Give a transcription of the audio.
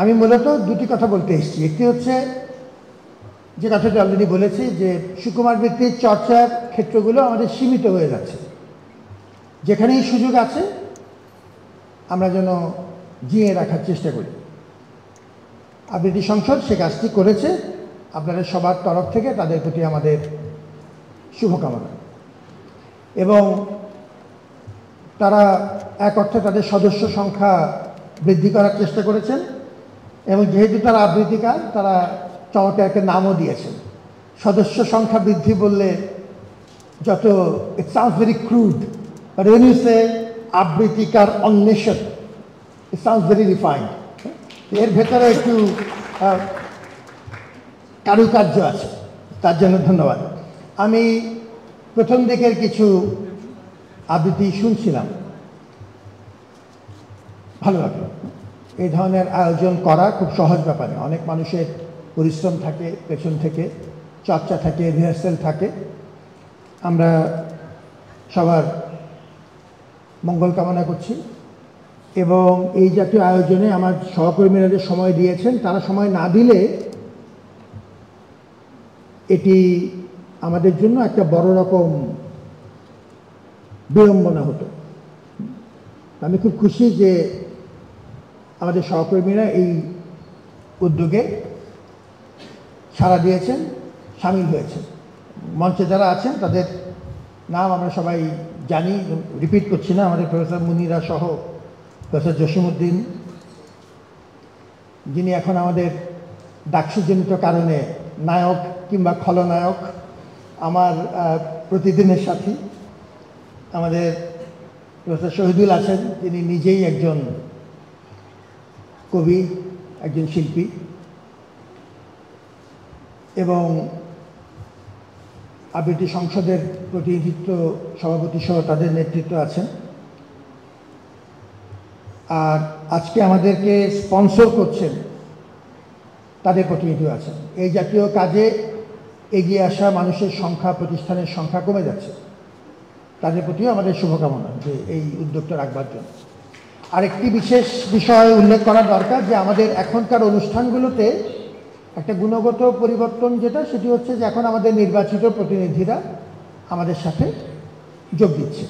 আমি মূলত দুটি কথা বলতে এসেছি। একটি হচ্ছে যে কথাটি অলরেডি বলেছি যে সুকুমার বৃত্তির চর্চার ক্ষেত্রগুলো আমাদের সীমিত হয়ে যাচ্ছে। যেখানেই সুযোগ আছে আমরা যেন জিয়ে রাখার চেষ্টা করি। আবৃত্তি সংসদ সে কাজটি করেছে। আপনাদের সবার তরফ থেকে তাদের প্রতি আমাদের শুভকামনা। এবং তারা এক অর্থে তাদের সদস্য সংখ্যা বৃদ্ধি করার চেষ্টা করেছেন এবং যেহেতু তারা আবৃত্তিকার তারা চমৎকার একটা নামও দিয়েছেন। সদস্য সংখ্যা বৃদ্ধি বললে যত it sounds very crude, but when you say আবৃত্তিকার অন্বেষণ ইট সাউন্ডস ভেরি রিফাইন্ড। এর ভেতরে একটু কারুকার্য আছে, তার জন্য ধন্যবাদ। আমি প্রথম দিকের কিছু আবৃত্তি শুনছিলাম, ভালো লাগলো। এই ধরনের আয়োজন করা খুব সহজ ব্যাপার না। অনেক মানুষের পরিশ্রম থাকে, পেছন থেকে চর্চা থাকে, রিহার্সেল থাকে। আমরা সবার মঙ্গল কামনা করছি এবং এই জাতীয় আয়োজনে আমার সহকর্মীরা যে সময় দিয়েছেন, তারা সময় না দিলে এটি আমাদের জন্য একটা বড় রকম বিড়ম্বনা হতো। আমি খুব খুশি যে আমাদের সহকর্মীরা এই উদ্যোগে সাড়া দিয়েছেন, সামিল হয়েছেন। মঞ্চে যারা আছেন তাদের নাম আমরা সবাই জানি, রিপিট করছি না। আমাদের প্রফেসর মুনিরা সহ প্রফেসর জসিমউদ্দিন, যিনি এখন আমাদের ডাকসুজনিত কারণে নায়ক কিংবা খলনায়ক, আমার প্রতিদিনের সাথী। আমাদের প্রফেসর শহীদুল আছেন, যিনি নিজেই একজন কবি, একজন শিল্পী এবং আবৃত্তি সংসদের প্রতিনিধিত্ব সভাপতি সহ তাদের নেতৃত্ব আছেন। আর আজকে আমাদেরকে স্পন্সর করছেন তাদের প্রতিনিধিও আছেন। এই জাতীয় কাজে এগিয়ে আসা মানুষের সংখ্যা, প্রতিষ্ঠানের সংখ্যা কমে যাচ্ছে। তাদের প্রতিও আমাদের শুভকামনা যে এই উদ্যোগটা রাখবার জন্য। আরেকটি বিশেষ বিষয় উল্লেখ করা দরকার যে আমাদের এখনকার অনুষ্ঠানগুলোতে একটা গুণগত পরিবর্তন যেটা, সেটি হচ্ছে যে এখন আমাদের নির্বাচিত প্রতিনিধিরা আমাদের সাথে যোগ দিচ্ছে।